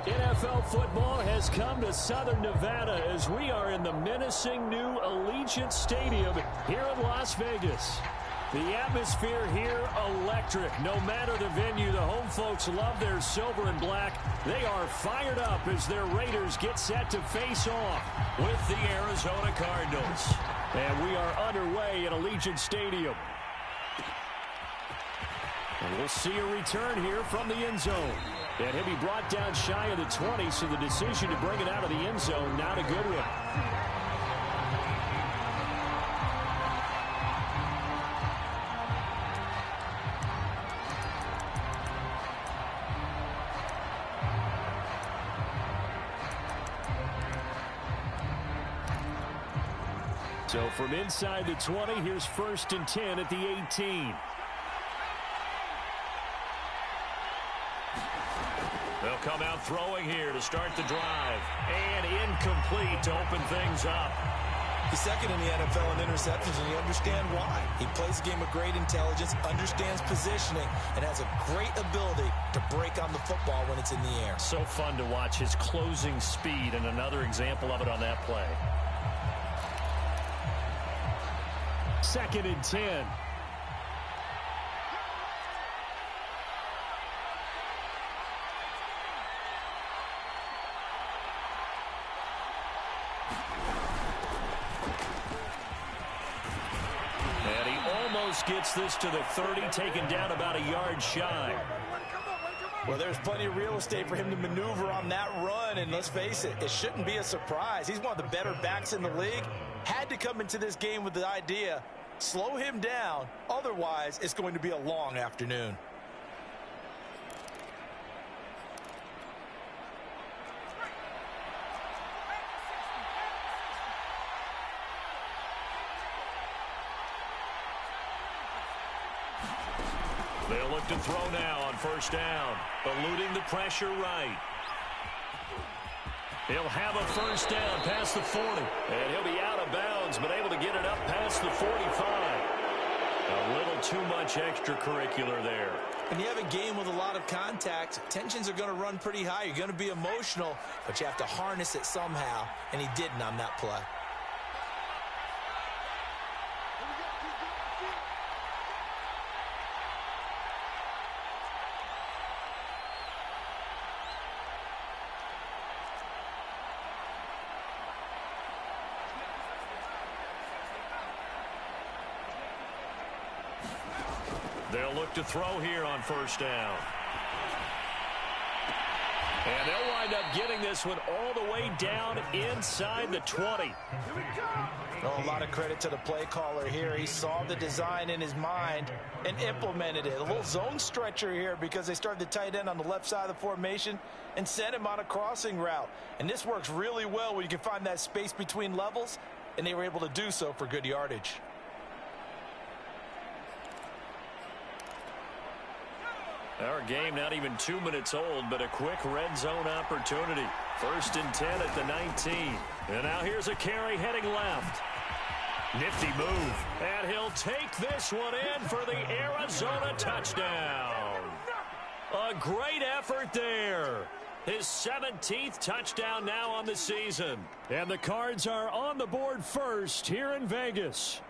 NFL football has come to Southern Nevada as we are in the menacing new Allegiant Stadium here in Las Vegas. The atmosphere here, electric. No matter the venue, the home folks love their silver and black. They are fired up as their Raiders get set to face off with the Arizona Cardinals. And we are underway at Allegiant Stadium. And we'll see a return here from the end zone. And he'll be brought down shy of the 20, so the decision to bring it out of the end zone, not a good one. So from inside the 20, here's 1st and 10 at the 18. They'll come out throwing here to start the drive. And incomplete to open things up. He's second in the NFL in interceptions, and you understand why. He plays a game of great intelligence, understands positioning, and has a great ability to break on the football when it's in the air. So fun to watch his closing speed, and another example of it on that play. 2nd and 10. And he almost gets this to the 30, taken down about a yard shy. Well, there's plenty of real estate for him to maneuver on that run, and let's face it, it shouldn't be a surprise. He's one of the better backs in the league. Had to come into this game with the idea, slow him down, otherwise it's going to be a long afternoon. They'll look to throw now on 1st down, eluding the pressure right. He'll have a 1st down past the 40. And he'll be out of bounds, but able to get it up past the 45. A little too much extracurricular there. When you have a game with a lot of contact, tensions are going to run pretty high. You're going to be emotional, but you have to harness it somehow, and he didn't on that play. They'll look to throw here on 1st down. And they'll wind up getting this one all the way down inside the 20. Oh, a lot of credit to the play caller here. He saw the design in his mind and implemented it. A little zone stretcher here because they started the tight end on the left side of the formation and sent him on a crossing route. And this works really well when you can find that space between levels, and they were able to do so for good yardage. Our game not even 2 minutes old, but a quick red zone opportunity. 1st and 10 at the 19. And now here's a carry heading left. Nifty move. And he'll take this one in for the Arizona touchdown. A great effort there. His 17th touchdown now on the season. And the Cards are on the board first here in Vegas.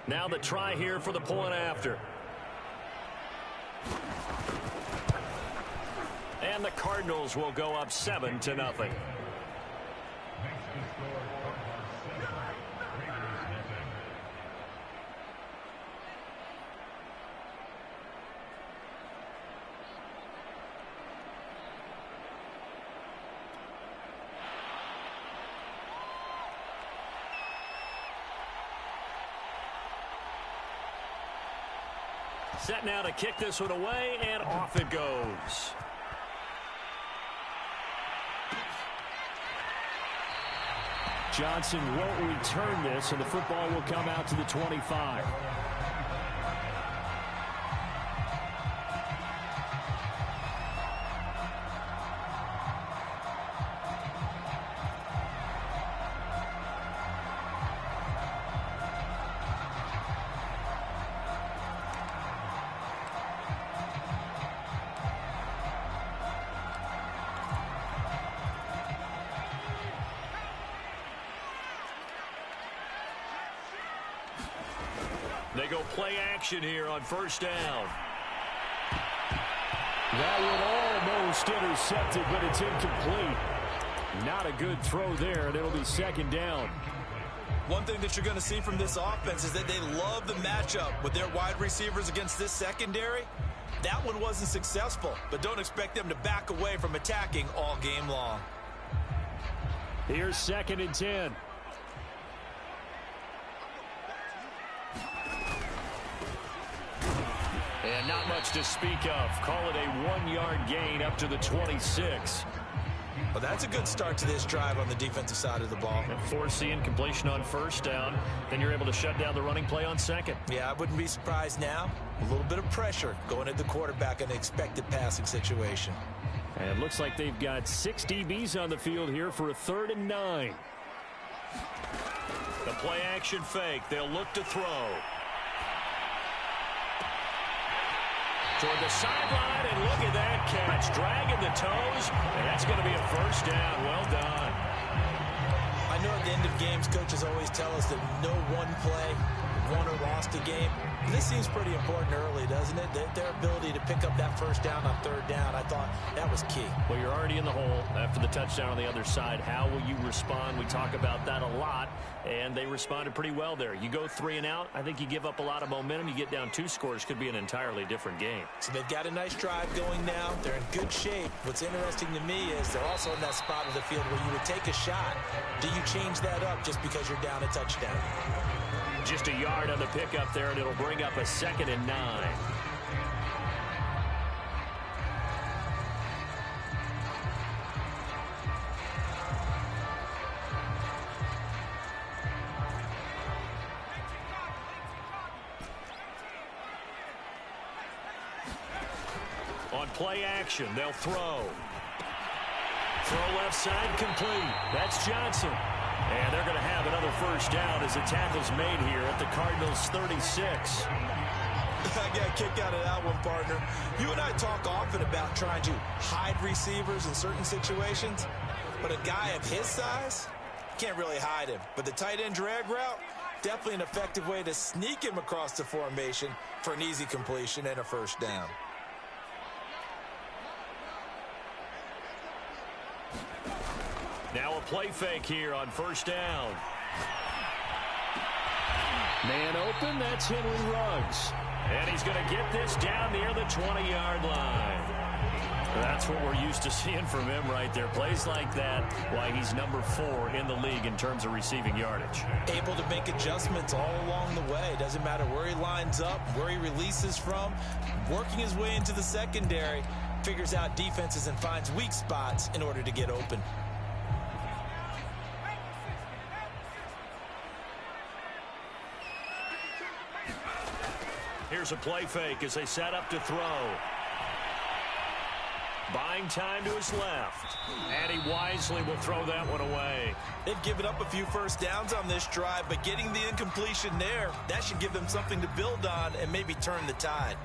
Now the try here for the point after. And the Cardinals will go up 7-0. Set now to kick this one away, and off it goes. Johnson won't return this, and the football will come out to the 25. They go play action here on first down. That one almost intercepted, but it's incomplete. Not a good throw there, and it'll be second down. One thing that you're going to see from this offense is that they love the matchup with their wide receivers against this secondary. That one wasn't successful, but don't expect them to back away from attacking all game long. Here's 2nd and 10. And not much to speak of. Call it a 1-yard gain up to the 26. Well, that's a good start to this drive on the defensive side of the ball. And force the incompletion on first down. Then you're able to shut down the running play on second. Yeah, I wouldn't be surprised now. A little bit of pressure going at the quarterback in an expected passing situation. And it looks like they've got 6 DBs on the field here for a 3rd and 9. The play action fake. They'll look to throw. Toward the sideline, and look at that catch. Dragging the toes, and that's going to be a first down. Well done. I know at the end of games, coaches always tell us that no one play won or lost a game. This seems pretty important early, doesn't it? Their ability to pick up that first down on 3rd down, I thought that was key. Well, you're already in the hole after the touchdown on the other side. How will you respond? We talk about that a lot, and they responded pretty well there. You go 3 and out, I think you give up a lot of momentum. You get down 2 scores, could be an entirely different game. So they've got a nice drive going now. They're in good shape. What's interesting to me is they're also in that spot of the field where you would take a shot. Do you change that up just because you're down a touchdown? Just a yard on the pickup there, and it'll bring up a 2nd and 9. On play action, they'll throw. Throw left side complete. That's Johnson. And they're going to have another first down as the tackle's made here at the Cardinals' 36. I got a kick out of that one, partner. You and I talk often about trying to hide receivers in certain situations, but a guy of his size, can't really hide him. But the tight end drag route, definitely an effective way to sneak him across the formation for an easy completion and a first down. Now a play fake here on first down. Man open, that's Henry Ruggs. And he's going to get this down near the 20-yard line. That's what we're used to seeing from him right there. Plays like that, why he's number 4 in the league in terms of receiving yardage. Able to make adjustments all along the way. Doesn't matter where he lines up, where he releases from. Working his way into the secondary, figures out defenses and finds weak spots in order to get open. Here's a play fake as they set up to throw. Buying time to his left. And he wisely will throw that one away. They've given up a few first downs on this drive, but getting the incompletion there, that should give them something to build on and maybe turn the tide.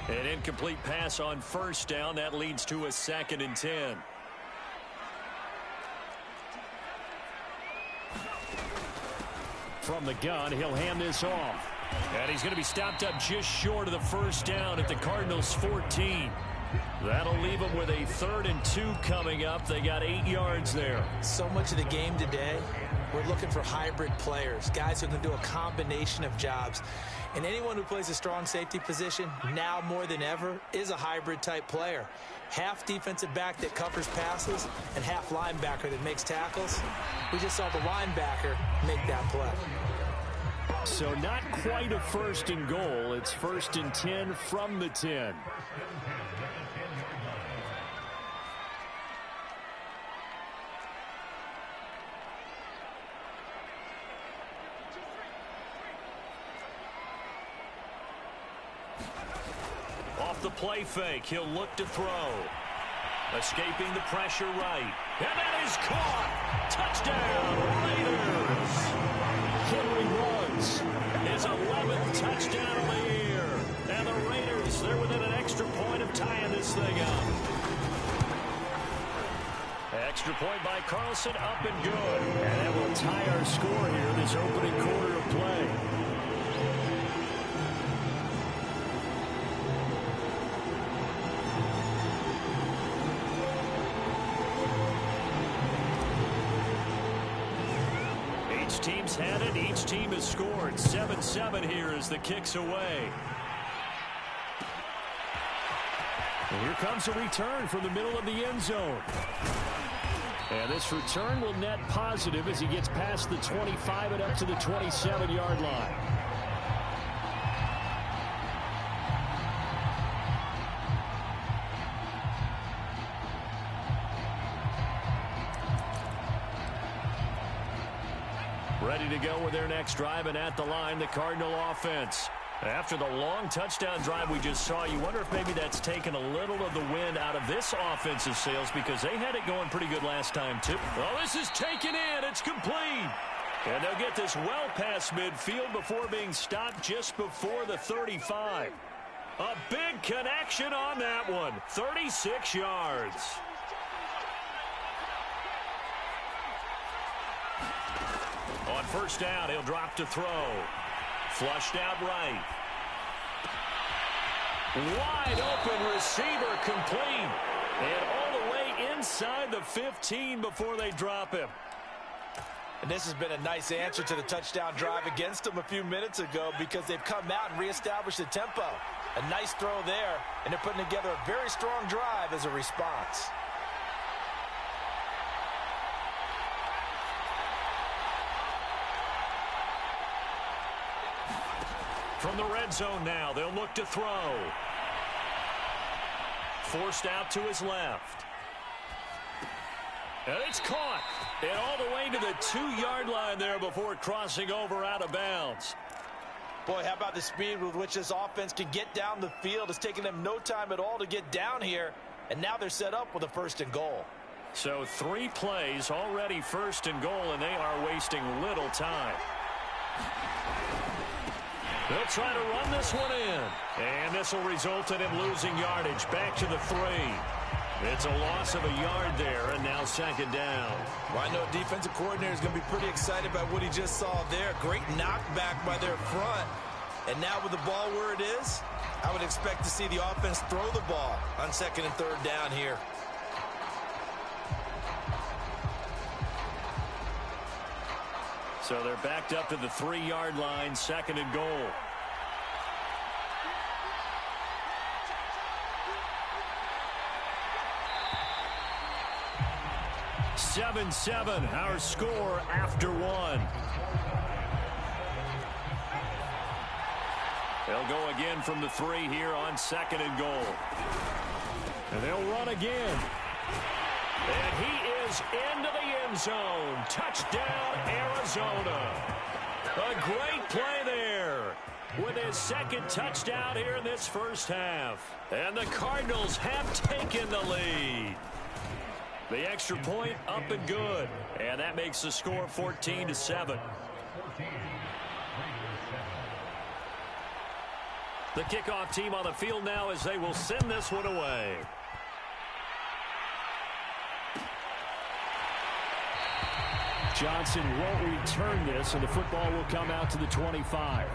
An incomplete pass on first down. That leads to a 2nd and 10. From the gun, he'll hand this off. And he's going to be stopped up just short of the first down at the Cardinals' 14. That'll leave them with a 3rd and 2 coming up. They got 8 yards there. So much of the game today, we're looking for hybrid players, guys who can do a combination of jobs. And anyone who plays a strong safety position, now more than ever, is a hybrid type player. Half defensive back that covers passes and half linebacker that makes tackles. We just saw the linebacker make that play. So not quite a 1st and goal. It's 1st and 10 from the 10. Off the play fake, he'll look to throw. Escaping the pressure right. And that is caught. Touchdown, Raiders. Henry Ruggs. His 11th touchdown of the year. And the Raiders, they're within an extra point of tying this thing up. extra point by Carlson, up and good. And that will tie our score here this opening quarter of play. Each team's had it. Each team has scored. 7-7 here as the kick's away. And here comes a return from the middle of the end zone. And this return will net positive as he gets past the 25 and up to the 27-yard line. Ready to go with their next drive, and at the line, the Cardinal offense. After the long touchdown drive we just saw, you wonder if maybe that's taken a little of the wind out of this offensive sails, because they had it going pretty good last time, too. Well, this is taken in. It's complete. And they'll get this well past midfield before being stopped just before the 35. A big connection on that one. 36 yards. On first down, he'll drop to throw. Flushed out right. Wide open receiver, complete. And all the way inside the 15 before they drop him. And this has been a nice answer to the touchdown drive against them a few minutes ago, because they've come out and reestablished the tempo. A nice throw there, and they're putting together a very strong drive as a response. From the red zone now, they'll look to throw. Forced out to his left. And it's caught. And all the way to the 2-yard line there before crossing over out of bounds. Boy, how about the speed with which this offense can get down the field? It's taken them no time at all to get down here. And now they're set up with a 1st and goal. So 3 plays already 1st and goal, and they are wasting little time. They'll try to run this one in. And this will result in him losing yardage. Back to the 3. It's a loss of a yard there, and now 2nd down. Well, I know a defensive coordinator is going to be pretty excited by what he just saw there. Great knockback by their front. And now with the ball where it is, I would expect to see the offense throw the ball on 2nd and 3rd down here. So they're backed up to the 3-yard line, 2nd and goal. (7-7) our score after 1. They'll go again from the 3 here on 2nd and goal. And they'll run again. And he is into the end zone. Touchdown, Arizona. A great play there with his 2nd touchdown here in this first half. And the Cardinals have taken the lead. The extra point up and good. And that makes the score 14-7. The kickoff team on the field now as they will send this one away. Johnson won't return this, and the football will come out to the 25.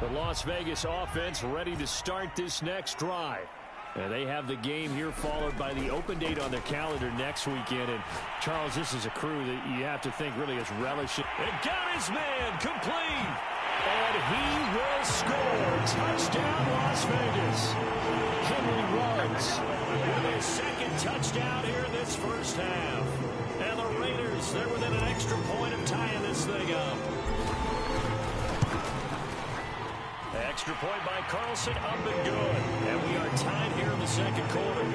The Las Vegas offense ready to start this next drive. And they have the game here followed by the open date on their calendar next weekend. And, Charles, this is a crew that you have to think really is relishing. And got his man complete. And he will score. Touchdown, Las Vegas. Henry Ruggs with his 2nd touchdown here in this first half. And the Raiders, they're within an extra point of tying this thing up. Extra point by Carlson, up and good. And we are tied here in the 2nd quarter.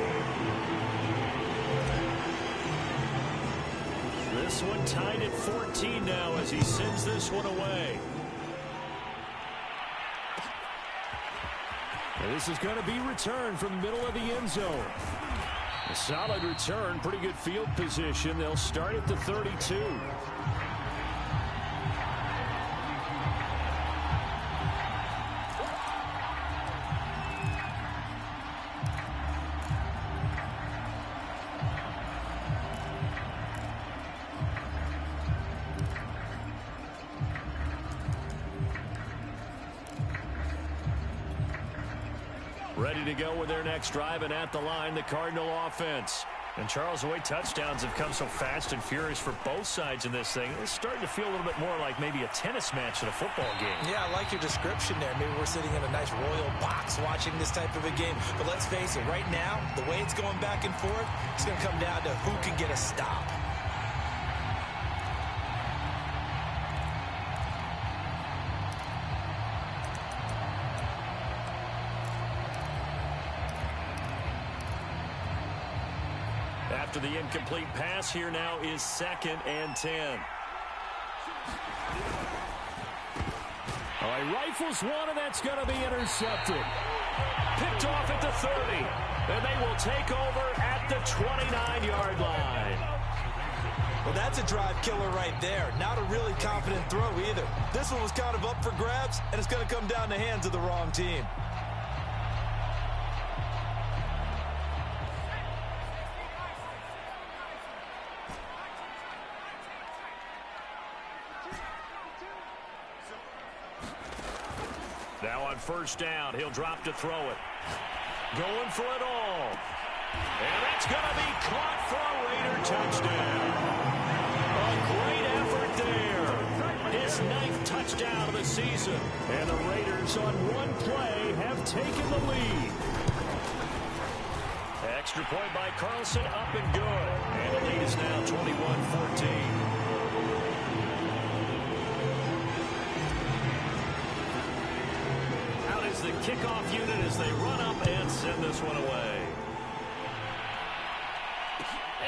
This one tied at 14 now as he sends this one away. And this is going to be returned from the middle of the end zone. A solid return, pretty good field position. They'll start at the 32. Ready to go with their next drive, and at the line, the Cardinal offense. And Charles, the way touchdowns have come so fast and furious for both sides in this thing, it's starting to feel a little bit more like maybe a tennis match in a football game. Yeah, I like your description there. Maybe we're sitting in a nice royal box watching this type of a game. But let's face it, right now, the way it's going back and forth, it's going to come down to who can get a stop. After the incomplete pass, here now is 2nd and 10. All right, rifles one, and that's going to be intercepted. Picked off at the 30, and they will take over at the 29-yard line. Well, that's a drive killer right there. Not a really confident throw either. This one was kind of up for grabs, and it's going to come down the hands of the wrong team. Now on 1st down, he'll drop to throw it. Going for it all. And that's going to be caught for a Raider touchdown. A great effort there. His 9th touchdown of the season. And the Raiders on one play have taken the lead. Extra point by Carlson, up and good. And the lead is now 21-14. The kickoff unit as they run up and send this one away.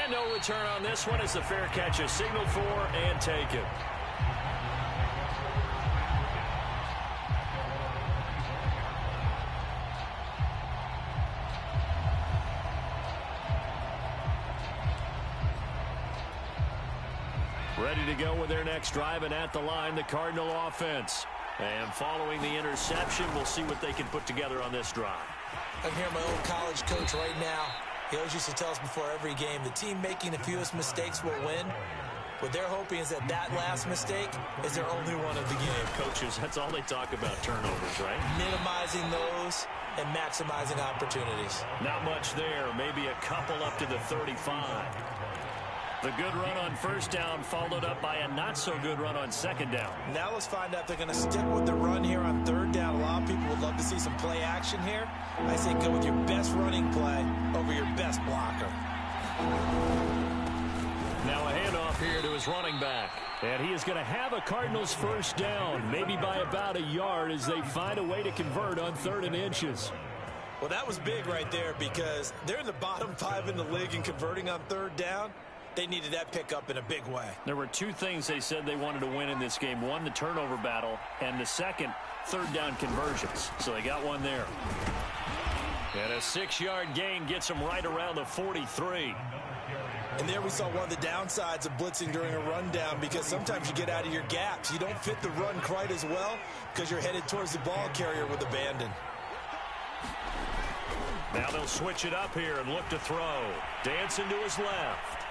And no return on this one as the fair catch is signaled for and taken. Ready to go with their next drive, and at the line, the Cardinal offense. And following the interception, we'll see what they can put together on this drive. I can hear my old college coach right now. He always used to tell us before every game, the team making the fewest mistakes will win. What they're hoping is that that last mistake is their only one of the game. Coaches, that's all they talk about, turnovers, right? Minimizing those and maximizing opportunities. Not much there. Maybe a couple up to the 35. The good run on 1st down followed up by a not-so-good run on 2nd down. Now let's find out if they're going to stick with the run here on 3rd down. A lot of people would love to see some play action here. I say go with your best running play over your best blocker. Now a handoff here to his running back. And he is going to have a Cardinals 1st down, maybe by about a yard as they find a way to convert on 3rd and inches. Well, that was big right there because they're in the bottom 5 in the league and converting on 3rd down. They needed that pickup in a big way. There were 2 things they said they wanted to win in this game. One, the turnover battle, and the second, 3rd down conversions. So they got one there. And a 6-yard gain gets them right around the 43. And there we saw one of the downsides of blitzing during a rundown because sometimes you get out of your gaps. You don't fit the run quite as well because you're headed towards the ball carrier with abandon. Now they'll switch it up here and look to throw. Dancing to his left.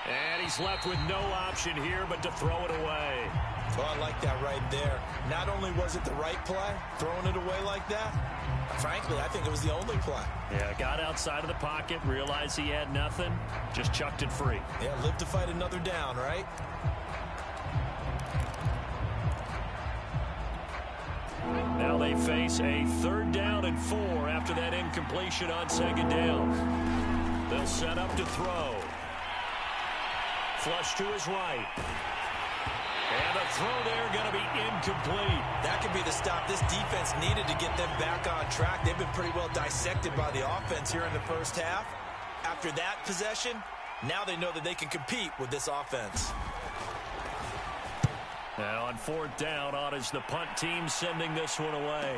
And he's left with no option here but to throw it away. Oh, I like that right there. Not only was it the right play, throwing it away like that, frankly, I think it was the only play. Yeah, got outside of the pocket, realized he had nothing, just chucked it free. Yeah, live to fight another down, right? Now they face a 3rd down and 4 after that incompletion on 2nd down. They'll set up to throw. Flush to his right. And the throw there going to be incomplete. That could be the stop this defense needed to get them back on track. They've been pretty well dissected by the offense here in the 1st half. After that possession, now they know that they can compete with this offense. Now on 4th down, on is the punt team sending this one away.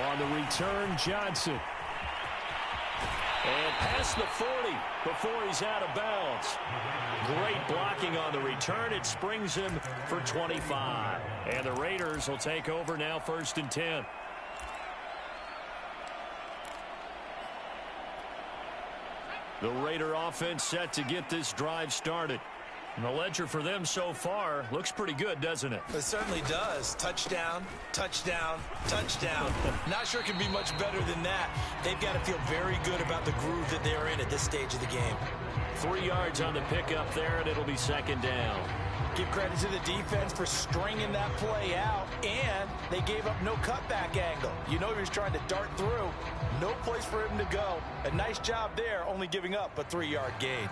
On the return, Johnson. And past the 40 before he's out of bounds. Great blocking on the return. It springs him for 25. And the Raiders will take over now, 1st and 10. The Raider offense set to get this drive started. And the ledger for them so far looks pretty good, doesn't it? It certainly does. Touchdown, touchdown, touchdown. Not sure it can be much better than that. They've got to feel very good about the groove that they're in at this stage of the game. 3 yards on the pickup there, and it'll be 2nd down. Give credit to the defense for stringing that play out, and they gave up no cutback angle. You know he was trying to dart through. No place for him to go. A nice job there, only giving up a 3-yard gain.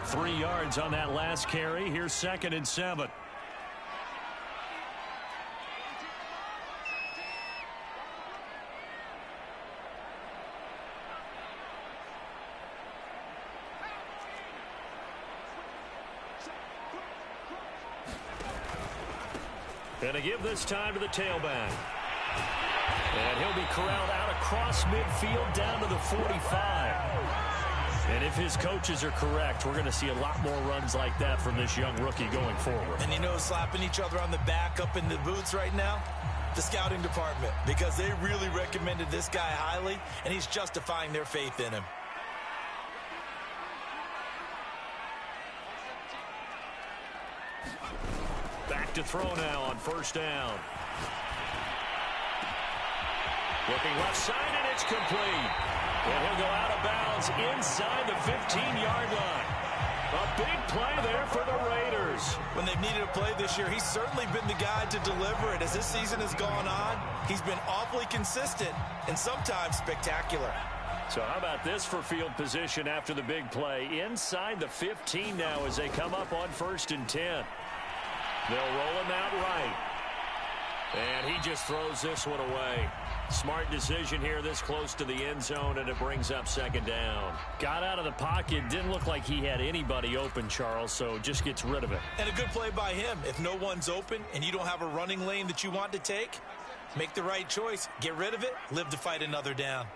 3 yards on that last carry. Here's 2nd and 7. And to give this time to the tailback. And he'll be corralled out across midfield down to the 45. And if his coaches are correct, we're going to see a lot more runs like that from this young rookie going forward. And you know, slapping each other on the back up in the boots right now? The scouting department, because they really recommended this guy highly, and he's justifying their faith in him. Back to throw now on 1st down. Looking left side, and it's complete. And he'll go out of bounds inside the 15-yard line. A big play there for the Raiders. When they've needed a play this year, he's certainly been the guy to deliver it. As this season has gone on, he's been awfully consistent and sometimes spectacular. So how about this for field position after the big play? Inside the 15 now as they come up on 1st and 10. They'll roll him out right. And he just throws this one away. Smart decision here this close to the end zone, and it brings up 2nd down. Got out of the pocket. Didn't look like he had anybody open, Charles, so just gets rid of it. And a good play by him. If no one's open and you don't have a running lane that you want to take, make the right choice. Get rid of it. Live to fight another down.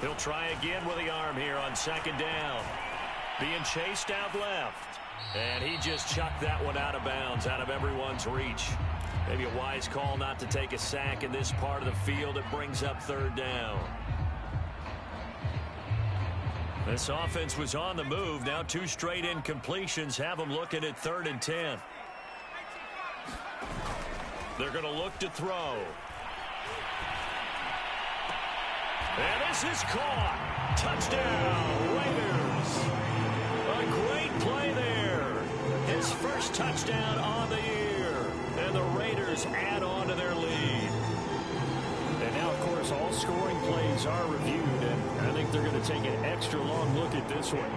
He'll try again with the arm here on 2nd down. Being chased out left. And he just chucked that one out of bounds, out of everyone's reach. Maybe a wise call not to take a sack in this part of the field. It brings up 3rd down. This offense was on the move. Now 2 straight incompletions have them looking at 3rd and 10. They're going to look to throw. And this is caught. Touchdown, Raiders. A great play there. His first touchdown on the year. And the Raiders add on to their lead. And now, of course, all scoring plays are reviewed. And I think they're going to take an extra long look at this one.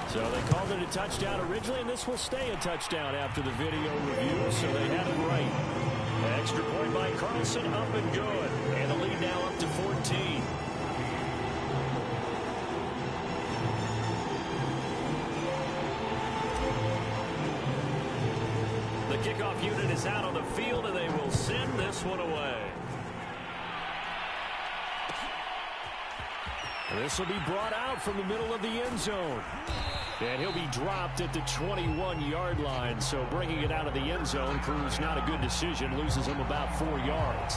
So they called it a touchdown originally, and this will stay a touchdown after the video review, so they had it right. An extra point by Carlson, up and good. And the lead now up to 14. The kickoff unit is out on the field, and they will send this one away. This will be brought out from the middle of the end zone. And he'll be dropped at the 21-yard line. So bringing it out of the end zone proves not a good decision. Loses him about 4 yards.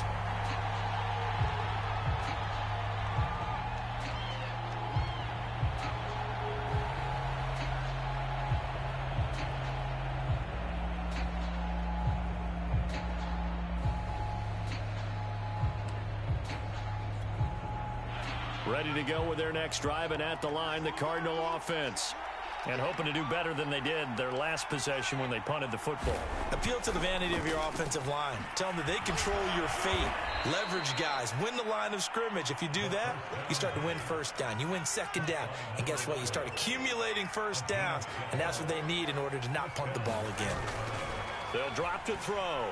Ready to go with their next drive, and at the line, the Cardinal offense. And hoping to do better than they did their last possession when they punted the football. Appeal to the vanity of your offensive line. Tell them that they control your fate. Leverage guys. Win the line of scrimmage. If you do that, you start to win 1st down. You win 2nd down. And guess what? You start accumulating 1st downs. And that's what they need in order to not punt the ball again. They'll drop to throw.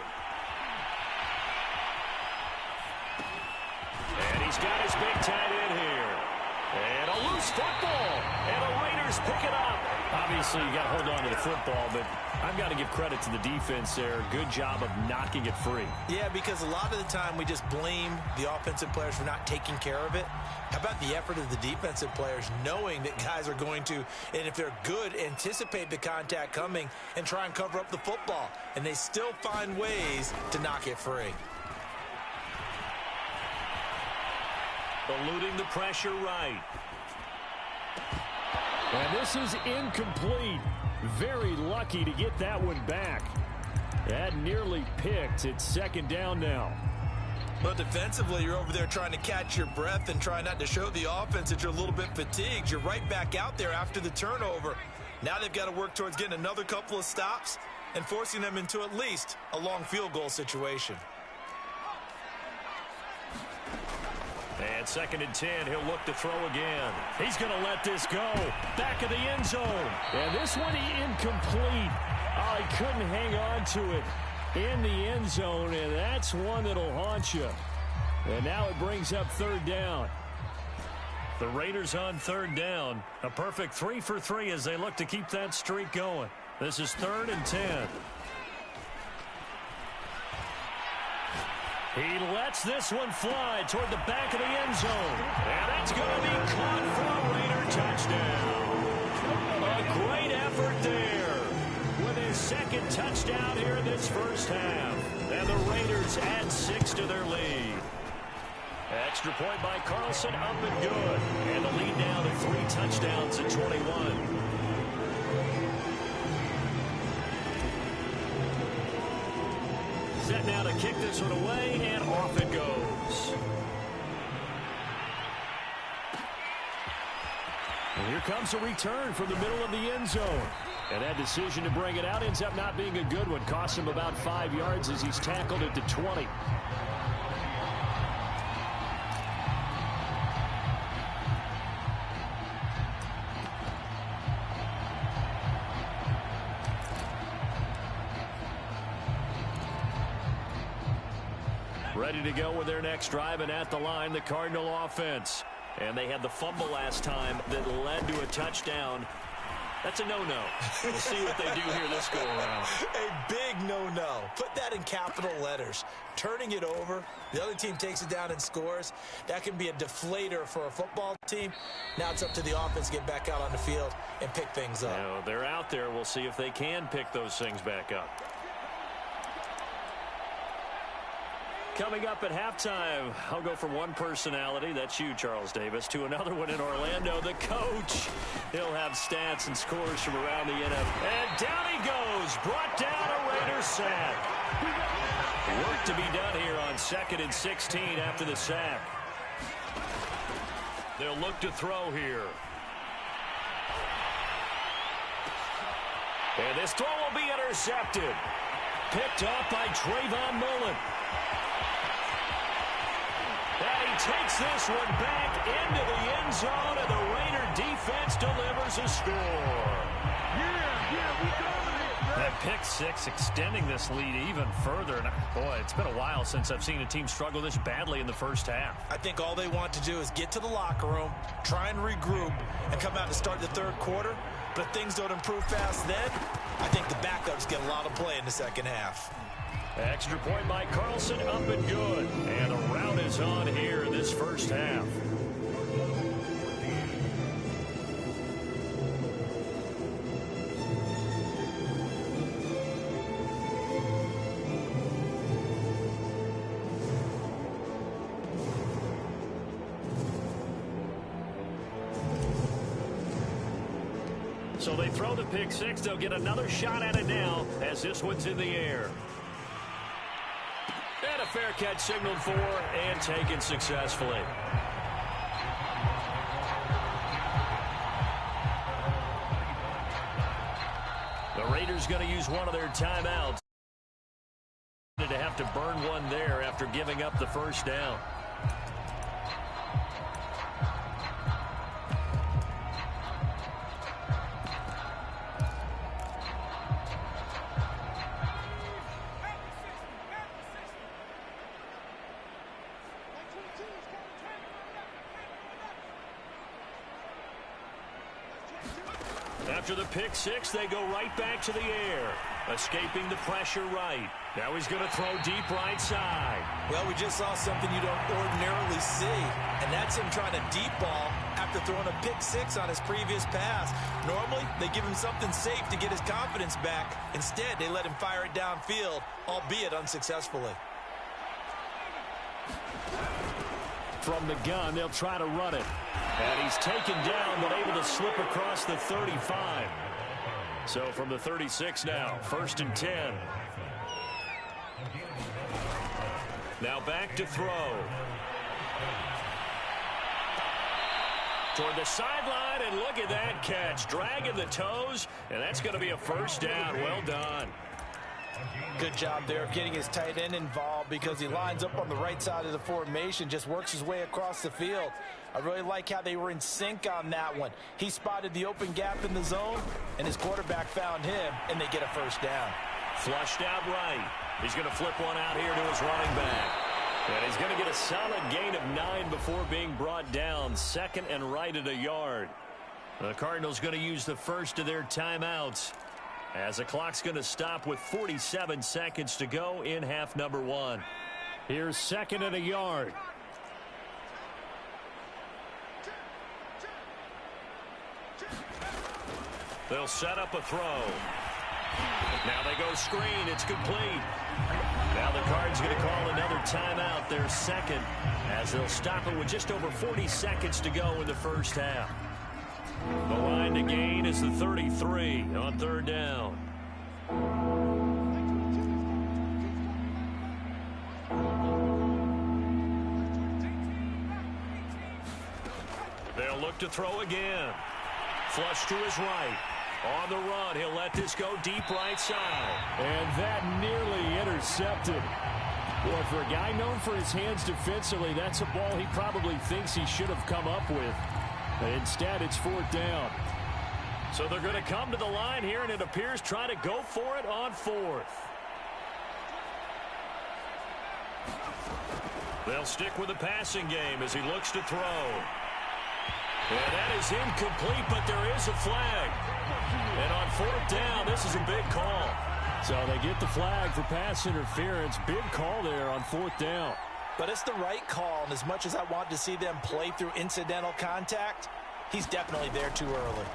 football, and the Raiders pick it up. Obviously, you got to hold on to the football, but I've got to give credit to the defense there. Good job of knocking it free. Yeah, because a lot of the time we just blame the offensive players for not taking care of it. How about the effort of the defensive players knowing that guys are going to, and if they're good, anticipate the contact coming and try and cover up the football. And they still find ways to knock it free. Eluding the pressure right. And this is incomplete. Very lucky to get that one back. That nearly picked. It's second down now. But defensively, you're over there trying to catch your breath and try not to show the offense that you're a little bit fatigued. You're right back out there after the turnover. Now they've got to work towards getting another couple of stops and forcing them into at least a long field goal situation. And second and 10, he'll look to throw again. He's going to let this go. Back of the end zone. And this one incomplete. Oh, he couldn't hang on to it in the end zone, and that's one that'll haunt you. And now it brings up third down. The Raiders on third down. A perfect 3 for 3 as they look to keep that streak going. This is 3rd and 10. He lets this one fly toward the back of the end zone. And that's going to be caught for a Raider touchdown. A great effort there with his second touchdown here in this first half. And the Raiders add 6 to their lead. Extra point by Carlson, up and good. And the lead now to 3 touchdowns at 21. Set now to kick this one away, and off it goes. And here comes a return from the middle of the end zone. And that decision to bring it out ends up not being a good one. Costs him about 5 yards as he's tackled at the 20. Ready to go with their next drive, and at the line, the Cardinal offense. And they had the fumble last time that led to a touchdown. That's a no-no. We'll see what they do here this go-around. A big no-no. Put that in capital letters. Turning it over, the other team takes it down and scores. That can be a deflator for a football team. Now it's up to the offense to get back out on the field and pick things up. Now, they're out there. We'll see if they can pick those things back up. Coming up at halftime, I'll go from one personality, that's you, Charles Davis, to another one in Orlando, the coach. He'll have stats and scores from around the NFL. And down he goes, brought down a Raiders sack. Work to be done here on 2nd and 16 after the sack. They'll look to throw here. And this throw will be intercepted. Picked up by Trayvon Mullen. And he takes this one back into the end zone, and the Raider defense delivers a score. That pick six extending this lead even further. And boy, it's been a while since I've seen a team struggle this badly in the first half. I think all they want to do is get to the locker room, try and regroup, and come out and start the third quarter. But if things don't improve fast then, I think the backups get a lot of play in the second half. Extra point by Carlson, up and good. And the rout is on here in this first half. So they throw the pick six. They'll get another shot at it now as this one's in the air. And a fair catch signaled for and taken successfully. The Raiders going to use one of their timeouts to have to burn one there after giving up the first down. After the pick six, they go right back to the air, escaping the pressure right. Now he's going to throw deep right side. Well, we just saw something you don't ordinarily see, and that's him trying to deep ball after throwing a pick six on his previous pass. Normally, they give him something safe to get his confidence back. Instead, they let him fire it downfield, albeit unsuccessfully. From the gun, they'll try to run it. And he's taken down, but able to slip across the 35. So from the 36 now, 1st and 10. Now back to throw. Toward the sideline, and look at that catch. Dragging the toes, and that's going to be a first down. Well done. Good job there of getting his tight end involved because he lines up on the right side of the formation, just works his way across the field. I really like how they were in sync on that one. He spotted the open gap in the zone, and his quarterback found him, and they get a first down. Flushed out right. He's going to flip one out here to his running back. And he's going to get a solid gain of 9 before being brought down. 2nd and right at a yard. The Cardinals going to use the first of their timeouts, as the clock's going to stop with 47 seconds to go in half number 1. Here's 2nd and a yard. They'll set up a throw. Now they go screen. It's complete. Now the Cards going to call another timeout, their 2nd, as they'll stop it with just over 40 seconds to go in the first half. The line to gain is the 33 on 3rd down. They'll look to throw again. Flush to his right. On the run, he'll let this go deep right side. And that nearly intercepted. Boy, for a guy known for his hands defensively, that's a ball he probably thinks he should have come up with. But instead, it's 4th down. So they're going to come to the line here, and it appears try to go for it on 4th. They'll stick with the passing game as he looks to throw. And that is incomplete, but there is a flag. And on 4th down, this is a big call. So they get the flag for pass interference. Big call there on 4th down. But it's the right call, and as much as I want to see them play through incidental contact, he's definitely there too early.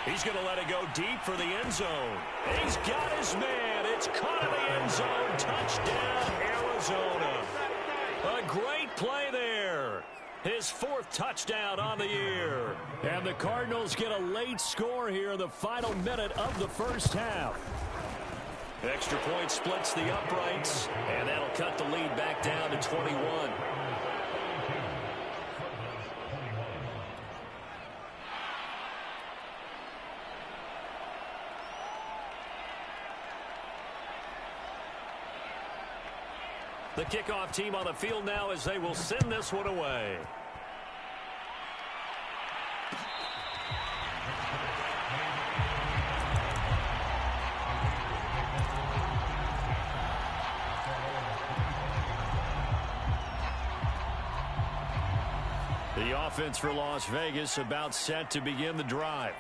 He's going to let it go deep for the end zone. He's got his man. It's caught in the end zone. Touchdown, Arizona. A great play there. His 4th touchdown on the year. And the Cardinals get a late score here in the final minute of the first half. Extra point splits the uprights, and that'll cut the lead back down to 21. The kickoff team on the field now as they will send this one away. The offense for Las Vegas about set to begin the drive.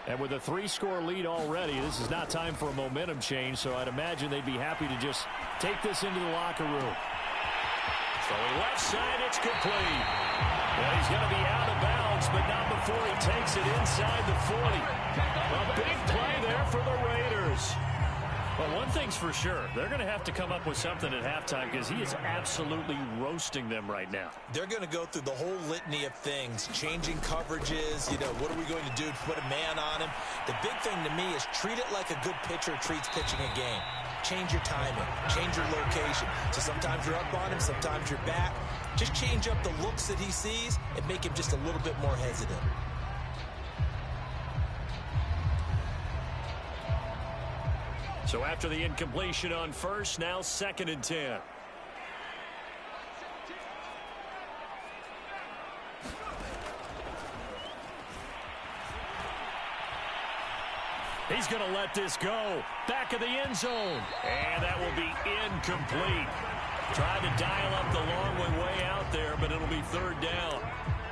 And with a 3-score lead already, this is not time for a momentum change, so I'd imagine they'd be happy to just take this into the locker room. Throwing left side, it's complete. And he's going to be out of bounds, but not before he takes it inside the 40. A big play there for the Raiders. Well, one thing's for sure. They're going to have to come up with something at halftime because he is absolutely roasting them right now. They're going to go through the whole litany of things, changing coverages, what are we going to do to put a man on him? The big thing to me is treat it like a good pitcher treats pitching a game. Change your timing, change your location. So sometimes you're up on him, sometimes you're back. Just change up the looks that he sees and make him just a little bit more hesitant. So after the incompletion on first, now 2nd and 10. He's going to let this go. Back of the end zone. And that will be incomplete. Tried to dial up the long way out there, but it'll be 3rd down.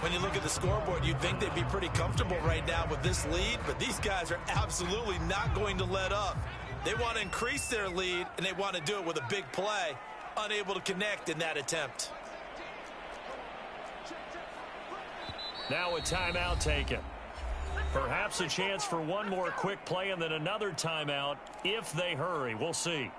When you look at the scoreboard, you'd think they'd be pretty comfortable right now with this lead, but these guys are absolutely not going to let up. They want to increase their lead, and they want to do it with a big play. Unable to connect in that attempt. Now a timeout taken. Perhaps a chance for one more quick play and then another timeout if they hurry. We'll see.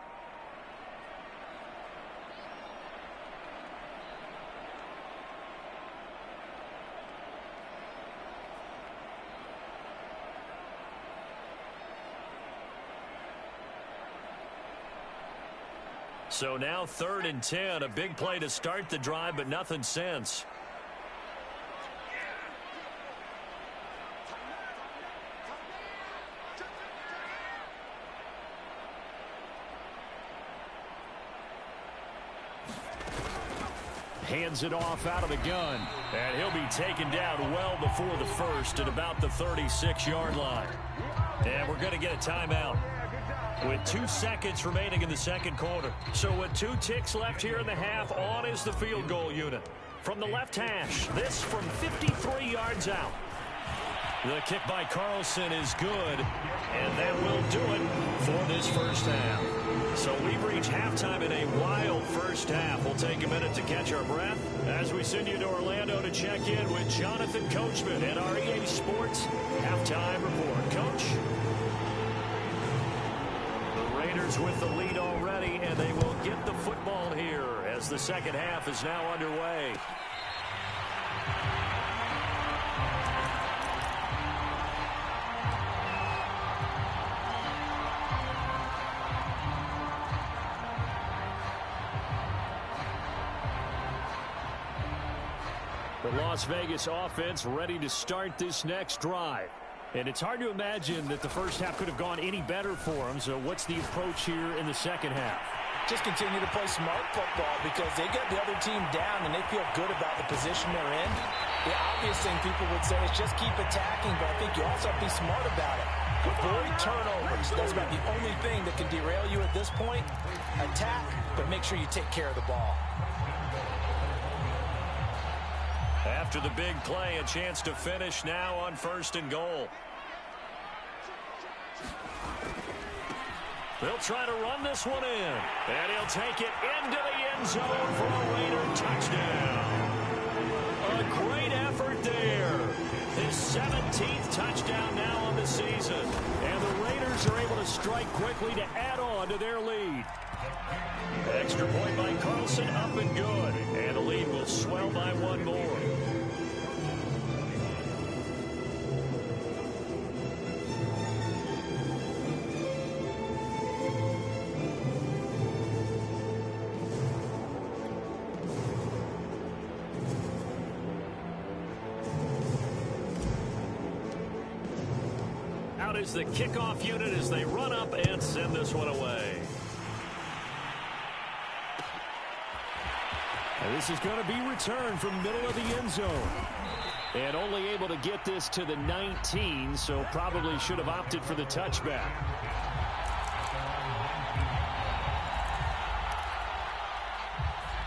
So now 3rd and 10, a big play to start the drive, but nothing since. Hands it off out of the gun, and he'll be taken down well before the first at about the 36-yard line. And we're going to get a timeout with 2 seconds remaining in the second quarter. So with 2 ticks left here in the half, on is the field goal unit. From the left hash, this from 53 yards out. The kick by Carlson is good, and that will do it for this first half. So we've reached halftime in a wild first half. We'll take a minute to catch our breath as we send you to Orlando to check in with Jonathan Coachman at our EA Sports Halftime Report. Coach? The Raiders with the lead already, and they will get the football here as the second half is now underway. The Las Vegas offense ready to start this next drive. And it's hard to imagine that the first half could have gone any better for them. So what's the approach here in the second half? Just continue to play smart football because they get the other team down and they feel good about the position they're in. The obvious thing people would say is just keep attacking, but I think you also have to be smart about it. Avoid turnovers. That's about the only thing that can derail you at this point. Attack, but make sure you take care of the ball. After the big play, a chance to finish now on 1st and goal. They'll try to run this one in, and he'll take it into the end zone for a Raider touchdown. A great effort there. His 17th touchdown now on the season, and the Raiders are able to strike quickly to add on to their lead. Extra point by Carlson, up and good, and the lead will swell by one more. Out is the kickoff unit as they run up and send this one away. And this is going to be returned from middle of the end zone. And only able to get this to the 19, so probably should have opted for the touchback.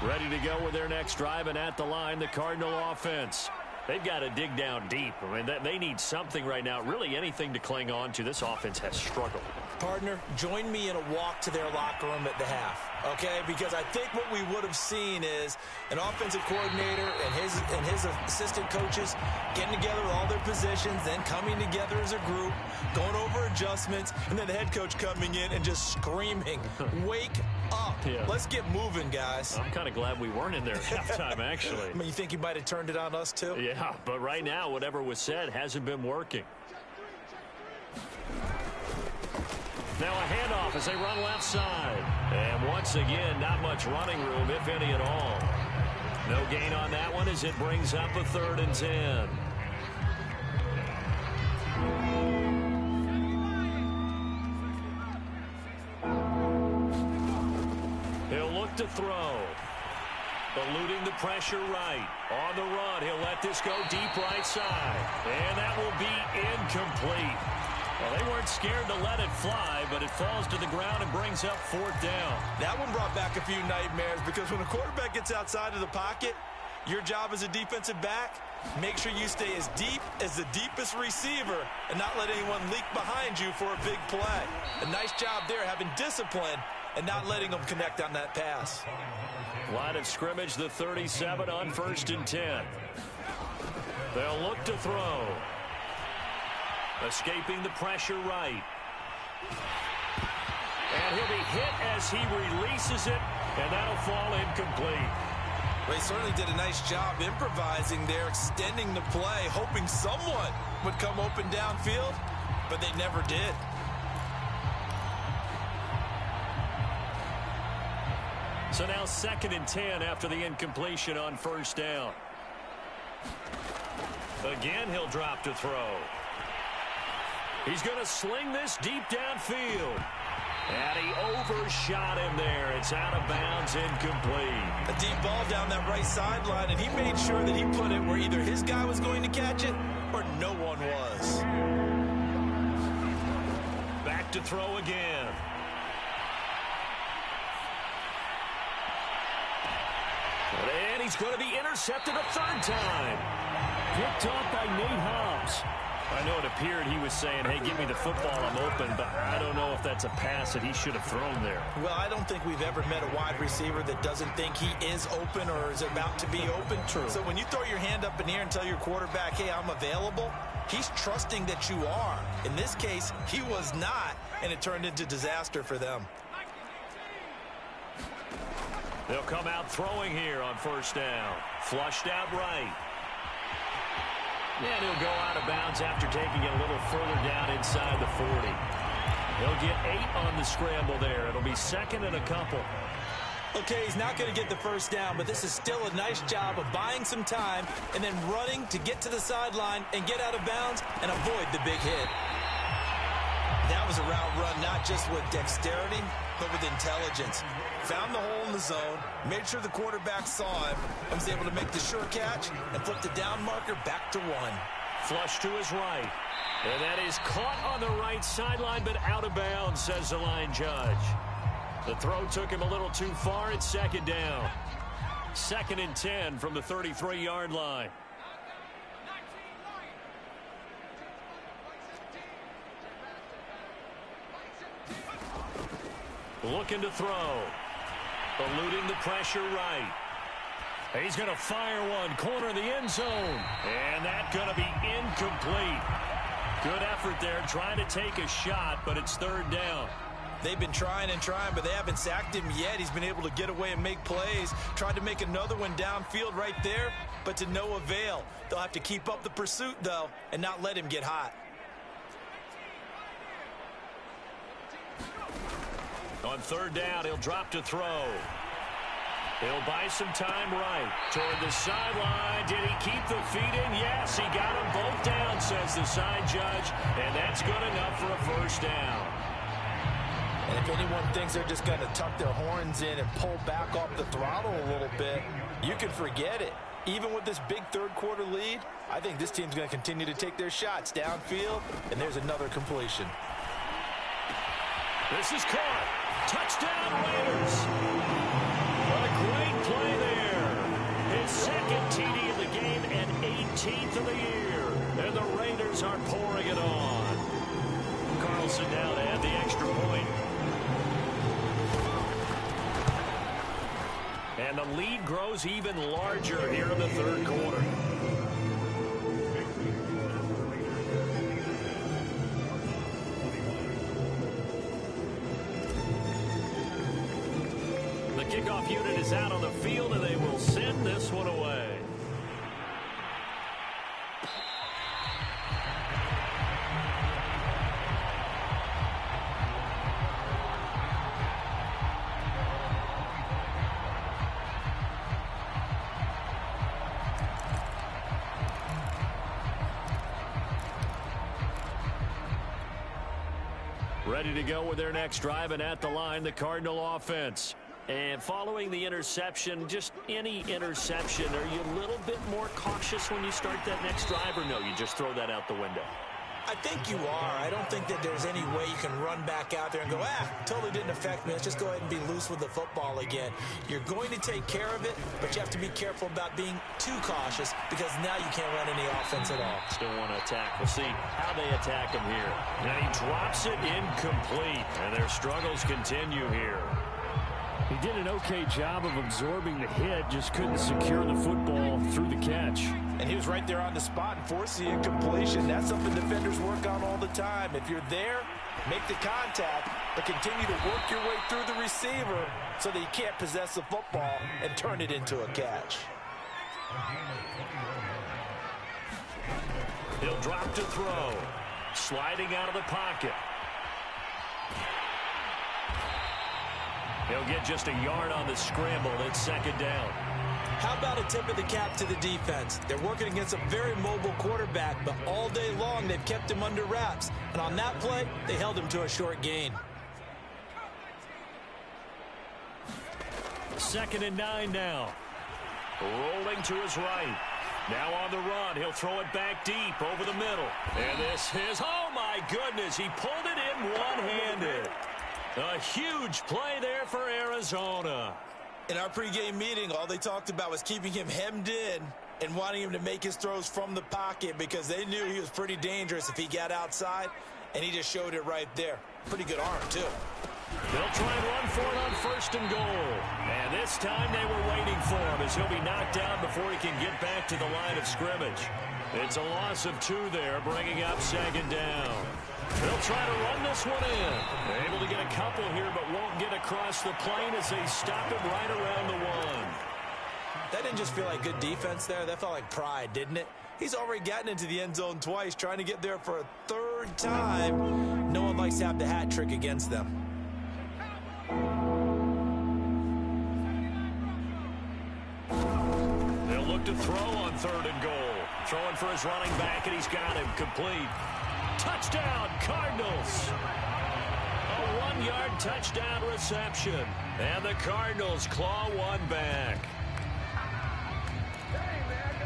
Ready to go with their next drive, and at the line, the Cardinal offense. They've got to dig down deep. I mean, they need something right now, really anything to cling on to. This offense has struggled. Partner, join me in a walk to their locker room at the half, okay? Because I think what we would have seen is an offensive coordinator and his assistant coaches getting together with all their positions, then coming together as a group, going over adjustments, and then the head coach coming in and just screaming, wake up. Yeah. Let's get moving, guys. I'm kind of glad we weren't in there at halftime, actually. I mean, you think he might have turned it on us, too? Yeah, but right now, whatever was said hasn't been working. Now a handoff as they run left side. And once again, not much running room, if any at all. No gain on that one as it brings up a 3rd and 10. He'll look to throw. Eluding the pressure right. On the run, he'll let this go deep right side. And that will be incomplete. Well, they weren't scared to let it fly, but it falls to the ground and brings up 4th down. That one brought back a few nightmares because when a quarterback gets outside of the pocket, Your job as a defensive back, make sure you stay as deep as the deepest receiver and not let anyone leak behind you for a big play. A nice job there having discipline and not letting them connect on that pass. Line of scrimmage, the 37 on 1st and 10. They'll look to throw. Escaping the pressure right. And he'll be hit as he releases it, and that'll fall incomplete. Well, he certainly did a nice job improvising there, extending the play, hoping someone would come open downfield, but they never did. So now 2nd and 10 after the incompletion on 1st down. Again, he'll drop to throw. He's going to sling this deep downfield. And he overshot him there. It's out of bounds, incomplete. A deep ball down that right sideline, and he made sure that he put it where either his guy was going to catch it or no one was. Back to throw again. And he's going to be intercepted a 3rd time. Picked off by Nate Hobbs. I know it appeared he was saying, hey, give me the football, I'm open, but I don't know if that's a pass that he should have thrown there. Well, I don't think we've ever met a wide receiver that doesn't think he is open or is about to be open. True. So when you throw your hand up in the air and tell your quarterback, hey, I'm available, he's trusting that you are. In this case, he was not, and it turned into disaster for them. They'll come out throwing here on 1st down. Flushed out right. And he'll go out of bounds after taking it a little further down inside the 40. He'll get 8 on the scramble there. It'll be 2nd and a couple. Okay, he's not going to get the 1st down, but this is still a nice job of buying some time and then running to get to the sideline and get out of bounds and avoid the big hit. That was a route run not just with dexterity, but with intelligence. Found the hole in the zone, made sure the quarterback saw him, and was able to make the sure catch and flip the down marker back to 1. Flush to his right. And that is caught on the right sideline, but out of bounds, says the line judge. The throw took him a little too far. It's 2nd down. 2nd and 10 from the 33-yard line. Looking to throw. Eluding the pressure right. He's going to fire one. Corner of the end zone. And that's going to be incomplete. Good effort there, trying to take a shot, but it's 3rd down. They've been trying and trying, but they haven't sacked him yet. He's been able to get away and make plays. Tried to make another one downfield right there, but to no avail. They'll have to keep up the pursuit, though, and not let him get hot. On 3rd down, he'll drop to throw. He'll buy some time right. Toward the sideline. Did he keep the feet in? Yes, he got them both down, says the side judge. And that's good enough for a 1st down. And if anyone thinks they're just going to tuck their horns in and pull back off the throttle a little bit, you can forget it. Even with this big 3rd quarter lead, I think this team's going to continue to take their shots downfield, and there's another completion. This is caught. Touchdown, Raiders. What a great play there. His 2nd TD of the game and 18th of the year. And the Raiders are pouring it on. Carlson now to add the extra point. And the lead grows even larger here in the 3rd quarter. The kickoff unit is out on the field, and they will send this one away. Ready to go with their next drive, and at the line, the Cardinal offense. And following the interception, just any interception, are you a little bit more cautious when you start that next drive, or no, you just throw that out the window? I think you are. I don't think that there's any way you can run back out there and go, totally didn't affect me. Let's just go ahead and be loose with the football again. You're going to take care of it, but you have to be careful about being too cautious because now you can't run any offense at all. Still want to attack. We'll see how they attack him here. Now he drops it incomplete, and their struggles continue here. He did an okay job of absorbing the hit, just couldn't secure the football through the catch. And he was right there on the spot and forced the incompletion. That's something defenders work on all the time. If you're there, make the contact, but continue to work your way through the receiver so that you can't possess the football and turn it into a catch. He'll drop to throw. Sliding out of the pocket. He'll get just a yard on the scramble. It's second down. How about a tip of the cap to the defense? They're working against a very mobile quarterback, but all day long they've kept him under wraps. And on that play, they held him to a short gain. 2nd and 9 now. Rolling to his right. Now on the run. He'll throw it back deep over the middle. And this is, oh my goodness, he pulled it in one-handed. A huge play there for Arizona. In our pregame meeting, all they talked about was keeping him hemmed in and wanting him to make his throws from the pocket because they knew he was pretty dangerous if he got outside, and he just showed it right there. Pretty good arm, too. They'll try and run for it on 1st and goal. And this time they were waiting for him as he'll be knocked down before he can get back to the line of scrimmage. It's a loss of 2 there, bringing up 2nd down. They'll try to run this one in. They're able to get a couple here, but won't get across the plane as they stop him right around the 1. That didn't just feel like good defense there. That felt like pride, didn't it? He's already gotten into the end zone twice, trying to get there for a 3rd time. No one likes to have the hat trick against them. They'll look to throw on 3rd and goal. Throwing for his running back, and he's got him complete. Touchdown, Cardinals. A 1-yard touchdown reception. And the Cardinals claw one back.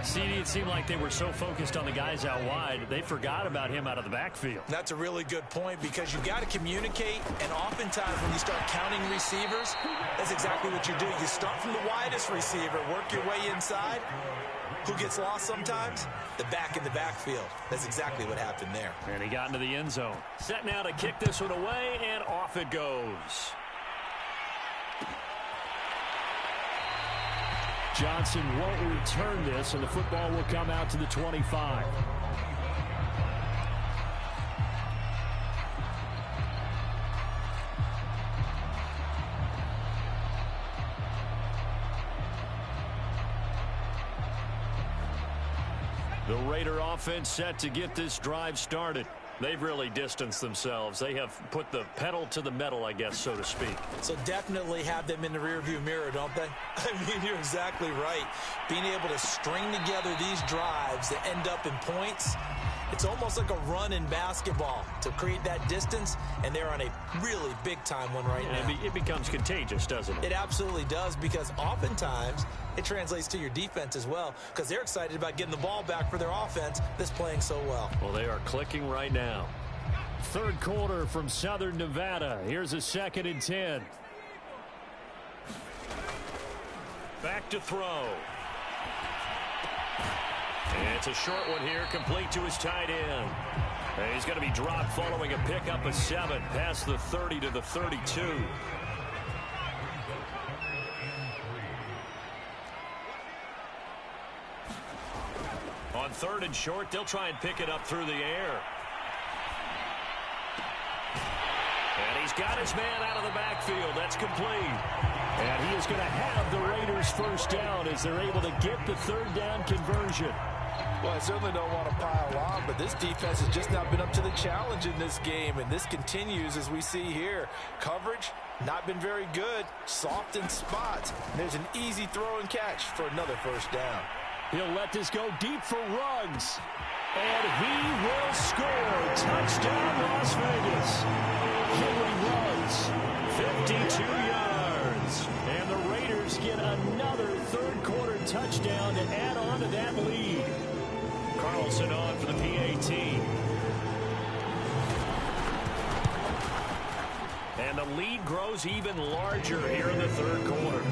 CD, it seemed like they were so focused on the guys out wide, they forgot about him out of the backfield. That's a really good point because you've got to communicate, and oftentimes when you start counting receivers, that's exactly what you do. You start from the widest receiver, work your way inside. Who gets lost sometimes? The back in the backfield. That's exactly what happened there. And he got into the end zone. Set now to kick this one away, and off it goes. Johnson won't return this, and the football will come out to the 25. The Raider offense set to get this drive started. They've really distanced themselves. They have put the pedal to the metal, I guess, so to speak. So definitely have them in the rearview mirror, don't they? I mean, you're exactly right. Being able to string together these drives that end up in points, it's almost like a run in basketball to create that distance, and they're on a really big-time one right now. It becomes contagious, doesn't it? It absolutely does, because oftentimes it translates to your defense as well, because they're excited about getting the ball back for their offense that's playing so well. Well, they are clicking right now. 3rd quarter from Southern Nevada. Here's a 2nd and 10. Back to throw. And it's a short one here, complete to his tight end. And he's going to be dropped following a pickup of 7 past the 30 to the 32. On 3rd and short, they'll try and pick it up through the air. And he's got his man out of the backfield. That's complete. And he is going to have the Raiders' 1st down as they're able to get the 3rd down conversion. Well, I certainly don't want to pile on, but this defense has just not been up to the challenge in this game, and this continues as we see here. Coverage, not been very good, soft in spots. And there's an easy throw and catch for another 1st down. He'll let this go deep for Ruggs. And he will score. Touchdown, Las Vegas. Henry Ruggs, 52 yards. And the Raiders get another 3rd quarter touchdown to add on to that lead. Carlson on for the PAT. And the lead grows even larger here in the third quarter.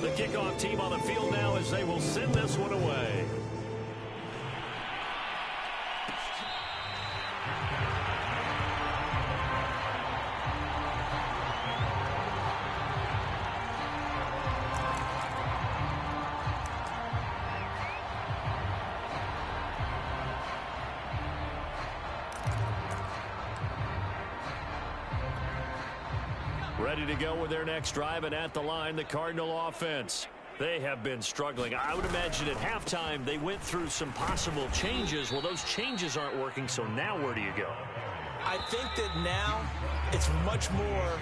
The kickoff team on the field now as they will send this one away. Ready to go with their next drive, and at the line, the Cardinal offense. They have been struggling. I would imagine at halftime they went through some possible changes. Well, those changes aren't working, so now where do you go? I think that now it's much more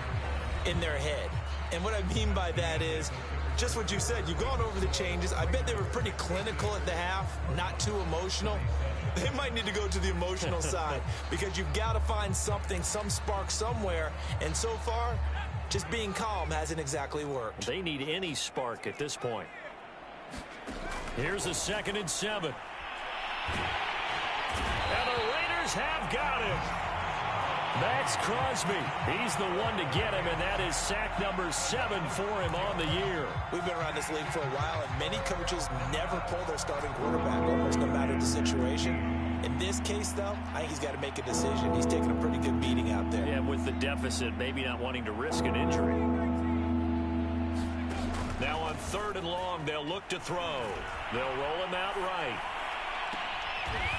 in their head. And what I mean by that is just what you said. You've gone over the changes. I bet they were pretty clinical at the half, not too emotional. They might need to go to the emotional side because you've got to find something, some spark somewhere. And so far, just being calm hasn't exactly worked. They need any spark at this point. Here's a 2nd and 7. And the Raiders have got him. That's Crosby. He's the one to get him, and that is sack number 7 for him on the year. We've been around this league for a while, and many coaches never pull their starting quarterback, almost no matter the situation. In this case, though, I think he's got to make a decision. He's taking a pretty good beating out there. Yeah, with the deficit, maybe not wanting to risk an injury. Now on 3rd and long, they'll look to throw. They'll roll him out right.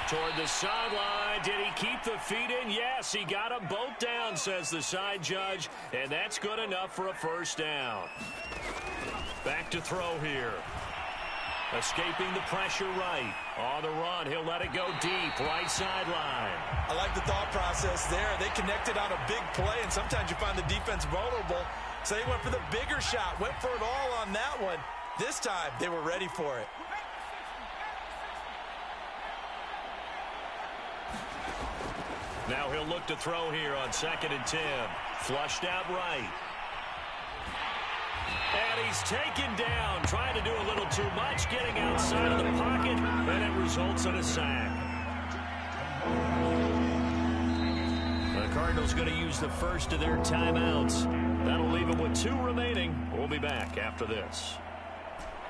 Toward the sideline. Did he keep the feet in? Yes, he got them both down, says the side judge, and that's good enough for a first down. Back to throw here. Escaping the pressure right. On the run, he'll let it go deep, right sideline. I like the thought process there. They connected on a big play, and sometimes you find the defense vulnerable. So they went for the bigger shot, went for it all on that one. This time, they were ready for it. Now he'll look to throw here on 2nd and 10. Flushed out right. And he's taken down, trying to do a little too much, getting outside of the pocket, and it results in a sack. The Cardinals going to use the first of their timeouts. That'll leave them with 2 remaining. We'll be back after this.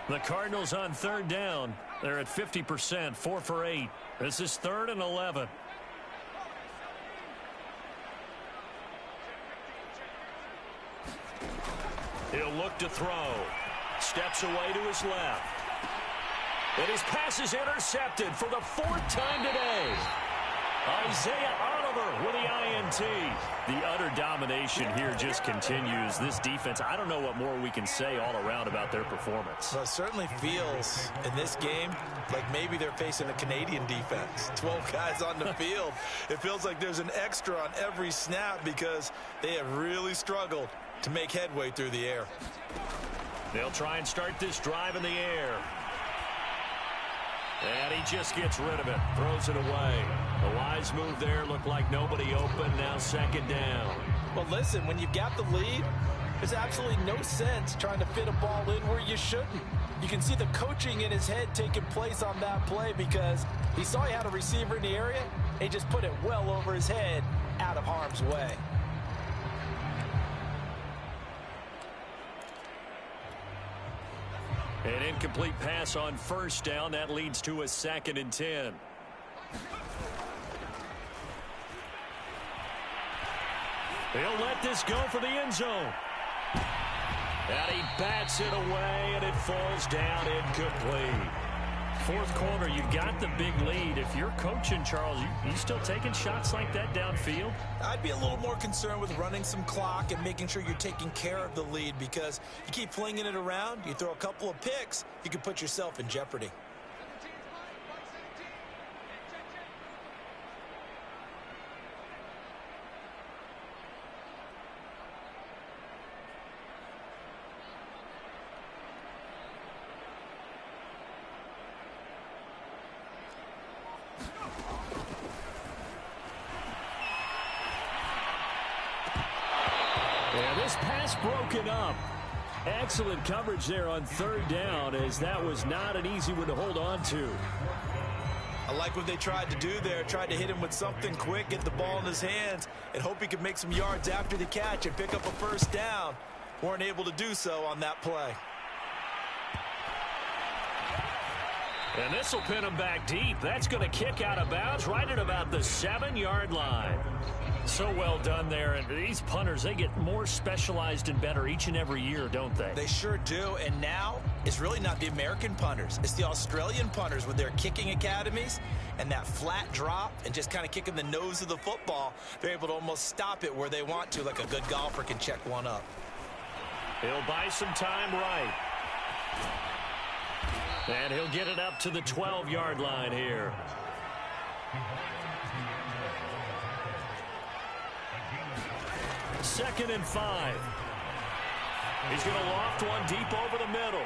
The Cardinals on 3rd down. They're at 50%, 4 for 8. This is 3rd and 11. He'll look to throw. Steps away to his left. And his pass is intercepted for the 4th time today. Isaiah Oliver with the INT. The utter domination here just continues. This defense, I don't know what more we can say all around about their performance. Well, it certainly feels in this game like maybe they're facing a Canadian defense. 12 guys on the field. It feels like there's an extra on every snap because they have really struggled to make headway through the air. They'll try and start this drive in the air. And he just gets rid of it. Throws it away. The wise move there. Looked like nobody open. Now 2nd down. Well, listen, when you've got the lead, there's absolutely no sense trying to fit a ball in where you shouldn't. You can see the coaching in his head taking place on that play because he saw he had a receiver in the area. He just put it well over his head, out of harm's way. An incomplete pass on 1st down. That leads to a 2nd and 10. He'll let this go for the end zone. And he bats it away, and it falls down incomplete. 4th quarter, you've got the big lead. If you're coaching, Charles, you still taking shots like that downfield? I'd be a little more concerned with running some clock and making sure you're taking care of the lead because you keep flinging it around, you throw a couple of picks, you can put yourself in jeopardy. This pass broken up. Excellent coverage there on third down, as that was not an easy one to hold on to. I like what they tried to do there. Tried to hit him with something quick, get the ball in his hands, and hope he could make some yards after the catch and pick up a first down. Weren't able to do so on that play. And this will pin him back deep. That's going to kick out of bounds right at about the 7-yard line. So well done there. And these punters, they get more specialized and better each and every year, don't they? They sure do. And now it's really not the American punters. It's the Australian punters with their kicking academies and that flat drop and just kind of kicking the nose of the football. They're able to almost stop it where they want to, like a good golfer can check one up. He'll buy some time right. And he'll get it up to the 12-yard line here. Second and 5. He's going to loft one deep over the middle.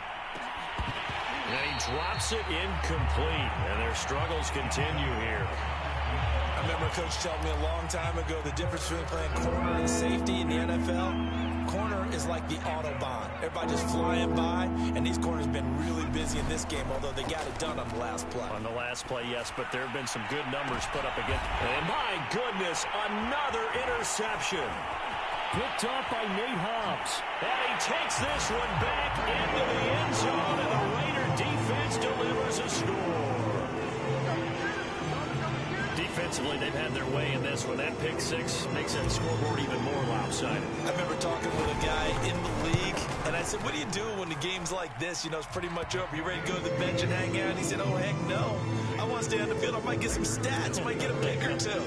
And he drops it incomplete. And their struggles continue here. I remember a coach telling me a long time ago the difference between playing corner and safety in the NFL. Corner is like the Autobahn. Everybody just flying by, and these corners have been really busy in this game, although they got it done on the last play. On the last play, yes, but there have been some good numbers put up again. And my goodness, another interception. Picked off by Nate Hobbs. And he takes this one back into the end zone, and the Raider defense delivers a score. Defensively, they've had their way in this one. That pick six makes that scoreboard even more lopsided. I remember talking with a guy in the league, and I said, what do you do when the game's like this? You know, it's pretty much over. You ready to go to the bench and hang out? And he said, oh, heck no. I want to stay on the field. I might get some stats. I might get a pick or two.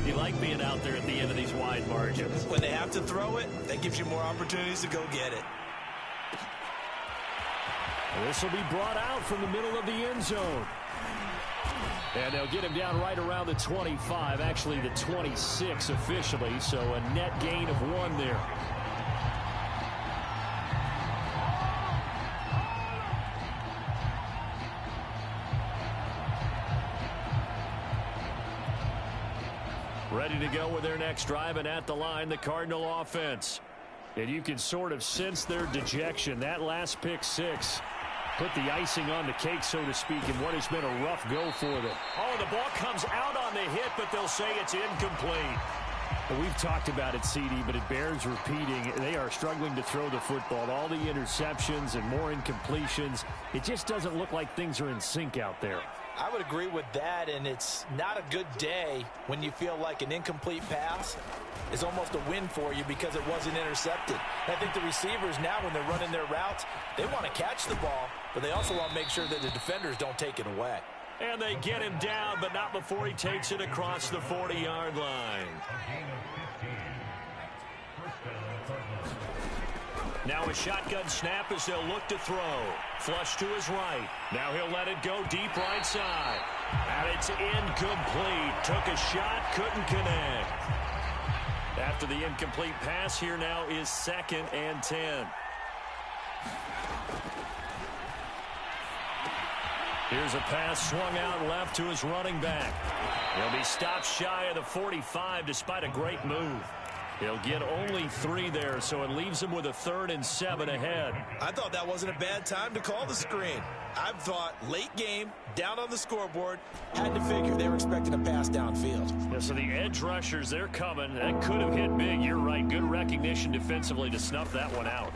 You like being out there at the end of these wide margins. When they have to throw it, that gives you more opportunities to go get it. This will be brought out from the middle of the end zone. And they'll get him down right around the 25, actually the 26 officially, so a net gain of 1 there. Ready to go with their next drive, and at the line, the Cardinal offense. And you can sort of sense their dejection. That last pick six put the icing on the cake, so to speak, in what has been a rough go for them. Oh, the ball comes out on the hit, but they'll say it's incomplete. Well, we've talked about it, CD, but it bears repeating. They are struggling to throw the football. All the interceptions and more incompletions. It just doesn't look like things are in sync out there. I would agree with that, and it's not a good day when you feel like an incomplete pass is almost a win for you because it wasn't intercepted. And I think the receivers now, when they're running their routes, they want to catch the ball, but they also want to make sure that the defenders don't take it away. And they get him down, but not before he takes it across the 40-yard line. Now a shotgun snap as they'll look to throw. Flush to his right. Now he'll let it go deep right side. And it's incomplete. Took a shot, couldn't connect. After the incomplete pass, here now is 2nd and 10. Here's a pass swung out left to his running back. He'll be stopped shy of the 45 despite a great move. He'll get only 3 there, so it leaves him with a 3rd and 7 ahead. I thought that wasn't a bad time to call the screen. I thought late game, down on the scoreboard, had to figure they were expecting a pass downfield. Yeah, so the edge rushers, they're coming. That could have hit big. You're right. Good recognition defensively to snuff that one out.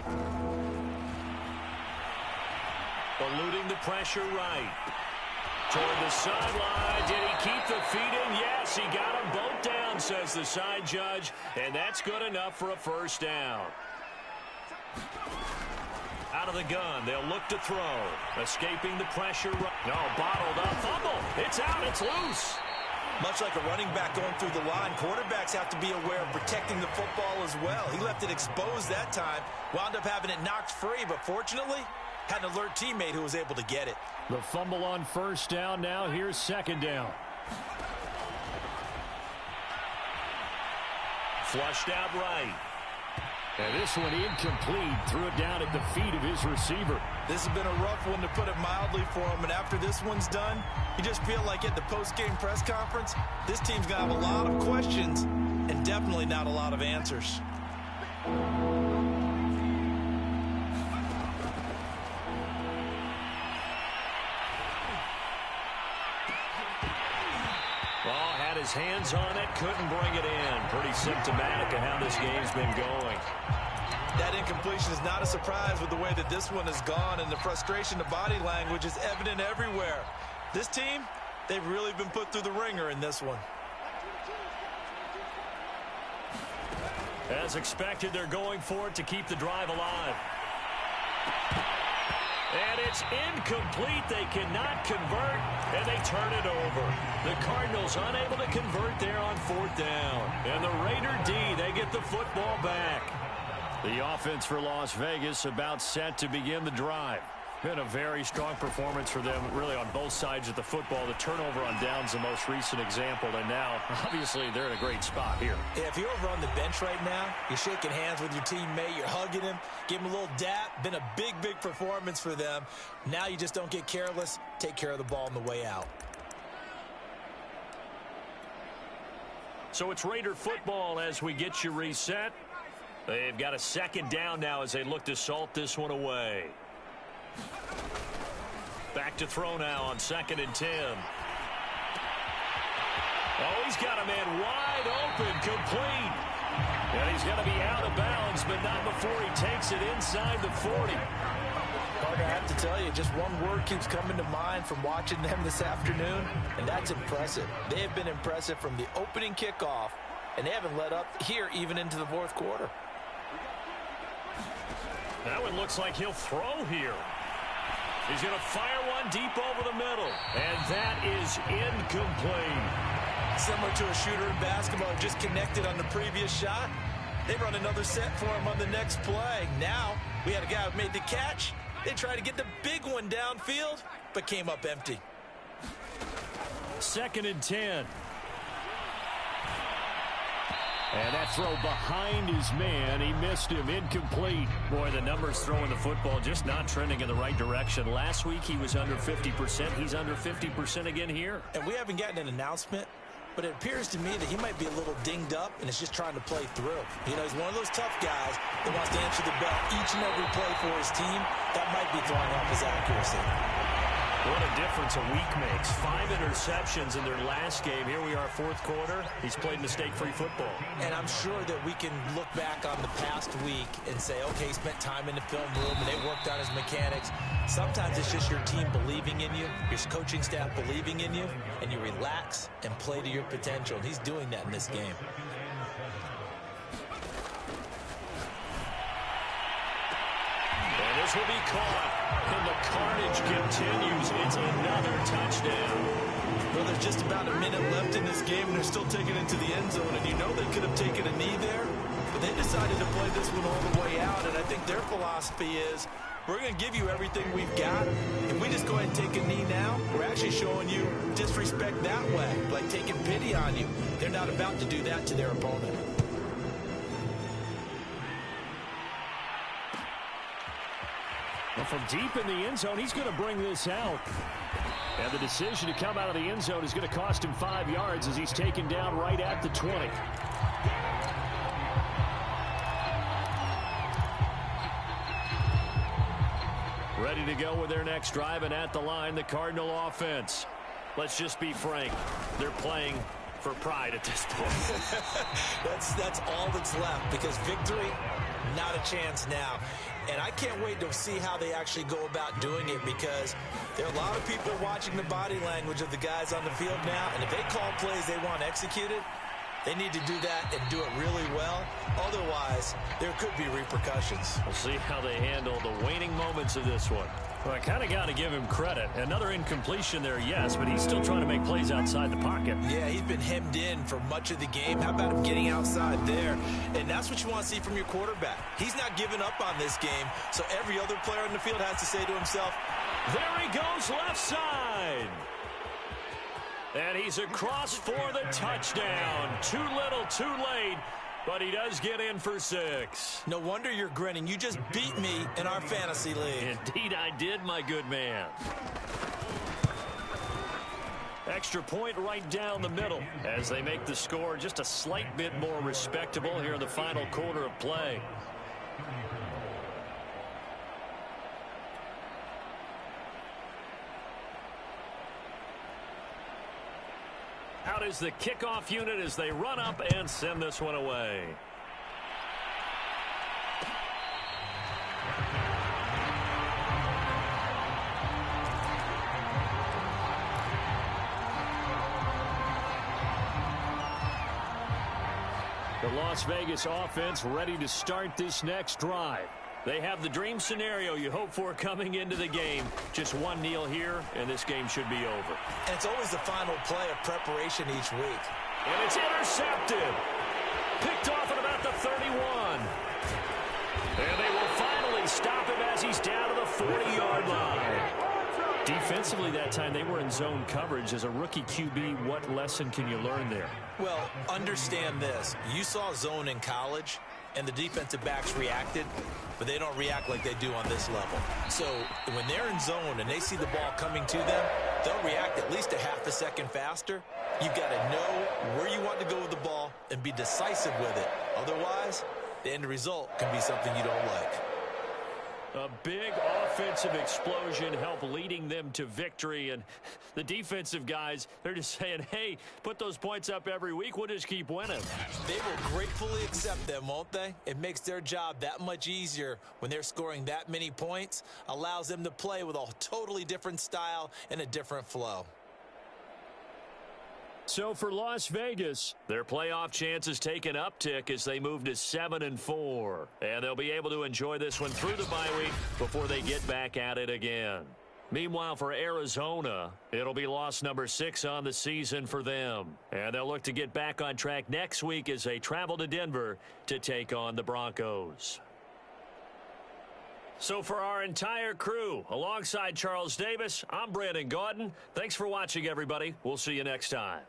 Eluding the pressure right. Toward the sideline. Did he keep the feet in? Yes, he got them both down, says the side judge. And that's good enough for a first down. Out of the gun. They'll look to throw. Escaping the pressure. No, bottled up. Fumble. It's out. It's loose. Much like a running back going through the line, quarterbacks have to be aware of protecting the football as well. He left it exposed that time. Wound up having it knocked free, but fortunately, had an alert teammate who was able to get it. The fumble on first down. Now here's 2nd down. Flushed out right. And this one incomplete. Threw it down at the feet of his receiver. This has been a rough one, to put it mildly, for him. And after this one's done, you just feel like at the post-game press conference, this team's going to have a lot of questions and definitely not a lot of answers. his hands on it, couldn't bring it in. Pretty symptomatic of how this game's been going. That incompletion is not a surprise with the way that this one has gone, and the frustration, the body language is evident everywhere. This team, they've really been put through the ringer in this one. As expected, they're going for it to keep the drive alive. And it's incomplete. They cannot convert, and they turn it over. The Cardinals unable to convert there on 4th down. And the Raider D, they get the football back. The offense for Las Vegas about set to begin the drive. Been a very strong performance for them, really, on both sides of the football. The turnover on downs, the most recent example, and now, obviously, they're in a great spot here. Yeah, if you're over on the bench right now, you're shaking hands with your teammate, you're hugging him, give him a little dap. Been a big, big performance for them. Now you just don't get careless. Take care of the ball on the way out. So it's Raider football as we get you reset. They've got a 2nd down now as they look to salt this one away. Back to throw now on 2nd and 10. Oh, he's got a man wide open, complete. And he's going to be out of bounds, but not before he takes it inside the 40. Parker, I have to tell you, just one word keeps coming to mind from watching them this afternoon, and that's impressive. They have been impressive from the opening kickoff, and they haven't let up here even into the 4th quarter. That one looks like he'll throw here. He's going to fire one deep over the middle, and that is incomplete. Similar to a shooter in basketball, just connected on the previous shot. They run another set for him on the next play. Now, we had a guy who made the catch. They tried to get the big one downfield, but came up empty. 2nd and 10. And that throw behind his man. He missed him. Incomplete. Boy, the numbers throwing the football just not trending in the right direction. Last week he was under 50%. He's under 50% again here. And we haven't gotten an announcement, but it appears to me that he might be a little dinged up and is just trying to play through. You know, he's one of those tough guys that wants to answer the bell each and every play for his team. That might be throwing off his accuracy. What a difference a week makes. 5 interceptions in their last game. Here we are, 4th quarter. He's played mistake-free football. And I'm sure that we can look back on the past week and say, okay, he spent time in the film room and they worked on his mechanics. Sometimes it's just your team believing in you, your coaching staff believing in you, and you relax and play to your potential. And he's doing that in this game. And this will be caught. And the carnage continues. It's another touchdown. Well, there's just about a minute left in this game, and they're still taking it to the end zone. And you know they could have taken a knee there, but they decided to play this one all the way out. And I think their philosophy is, we're going to give you everything we've got. If we just go ahead and take a knee now, we're actually showing you disrespect that way, like taking pity on you. They're not about to do that to their opponent. Well, from deep in the end zone, he's going to bring this out. And the decision to come out of the end zone is going to cost him 5 yards as he's taken down right at the 20. Ready to go with their next drive, and at the line, the Cardinal offense. Let's just be frank. They're playing for pride at this point. That's all that's left, because victory, not a chance now. And I can't wait to see how they actually go about doing it, because there are a lot of people watching the body language of the guys on the field now, and if they call plays they want executed, they need to do that and do it really well. Otherwise, there could be repercussions. We'll see how they handle the waning moments of this one. Well, I kind of got to give him credit. Another incompletion there, yes, but he's still trying to make plays outside the pocket. Yeah, he's been hemmed in for much of the game. How about him getting outside there? And that's what you want to see from your quarterback. He's not giving up on this game, so every other player on the field has to say to himself, there he goes left side. And he's across for the touchdown. Too little, too late. But he does get in for 6. No wonder you're grinning. You just beat me in our fantasy league. Indeed I did, my good man. Extra point right down the middle as they make the score just a slight bit more respectable here in the final quarter of play. Out is the kickoff unit as they run up and send this one away. The Las Vegas offense ready to start this next drive. They have the dream scenario you hope for coming into the game. Just one kneel here, and this game should be over. And it's always the final play of preparation each week. And it's intercepted. Picked off at about the 31. And they will finally stop him as he's down to the 40-yard line. Defensively that time, they were in zone coverage. As a rookie QB, what lesson can you learn there? Well, understand this. You saw zone in college, and the defensive backs reacted, but they don't react like they do on this level. So when they're in zone and they see the ball coming to them, they'll react at least a half a second faster. You've got to know where you want to go with the ball and be decisive with it. Otherwise, the end result can be something you don't like. A big offensive explosion helped leading them to victory. And the defensive guys, they're just saying, hey, put those points up every week. We'll just keep winning. They will gratefully accept them, won't they? It makes their job that much easier when they're scoring that many points. Allows them to play with a totally different style and a different flow. So for Las Vegas, their playoff chances take an uptick as they move to 7-4. And they'll be able to enjoy this one through the bye week before they get back at it again. Meanwhile, for Arizona, it'll be loss number 6 on the season for them. And they'll look to get back on track next week as they travel to Denver to take on the Broncos. So for our entire crew, alongside Charles Davis, I'm Brandon Gaudin. Thanks for watching, everybody. We'll see you next time.